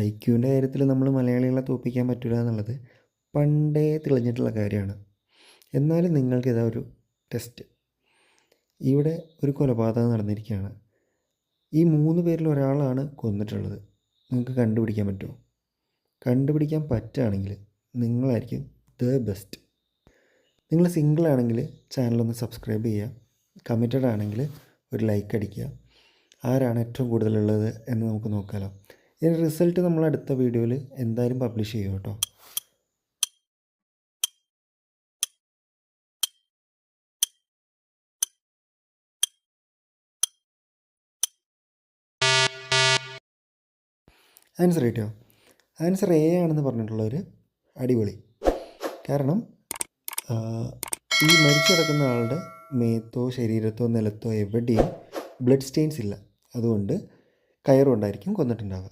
ഐക്യുവിൻ്റെ കാര്യത്തിൽ നമ്മൾ മലയാളികളെ തോൽപ്പിക്കാൻ പറ്റില്ല എന്നുള്ളത് പണ്ടേ തെളിഞ്ഞിട്ടുള്ള കാര്യമാണ്. എന്നാലും നിങ്ങൾക്കിതാ ഒരു ടെസ്റ്റ്. ഇവിടെ ഒരു കൊലപാതകം നടന്നിരിക്കുകയാണ്. ഈ 3 പേരിൽ ഒരാളാണ് കൊന്നിട്ടുള്ളത്. നിങ്ങൾക്ക് കണ്ടുപിടിക്കാൻ പറ്റുമോ? കണ്ടുപിടിക്കാൻ പറ്റുകയാണെങ്കിൽ നിങ്ങളായിരിക്കും ദ ബെസ്റ്റ്. നിങ്ങൾ സിംഗിൾ ആണെങ്കിൽ ചാനലൊന്ന് സബ്സ്ക്രൈബ് ചെയ്യുക. കമ്മിറ്റഡ് ആണെങ്കിൽ ഒരു ലൈക്ക് അടിക്കുക. ആരാണ് ഏറ്റവും കൂടുതലുള്ളത് എന്ന് നമുക്ക് നോക്കാമല്ലോ. ഇതിൻ്റെ റിസൾട്ട് നമ്മൾ അടുത്ത വീഡിയോയിൽ എന്തായാലും പബ്ലിഷ് ചെയ്യും കേട്ടോ. ആൻസർ കിട്ടിയോ? ആൻസർ എ ആണെന്ന് പറഞ്ഞിട്ടുള്ളവർ അടിപൊളി. കാരണം ഈ മരിച്ചു കിടക്കുന്ന ആളുടെ മേത്തോ ശരീരത്തോ നിലത്തോ എവിടെയും ബ്ലഡ് സ്റ്റെയിൻസ് ഇല്ല. അതുകൊണ്ട് കയറുകൊണ്ടായിരിക്കും കൊന്നിട്ടുണ്ടാവുക.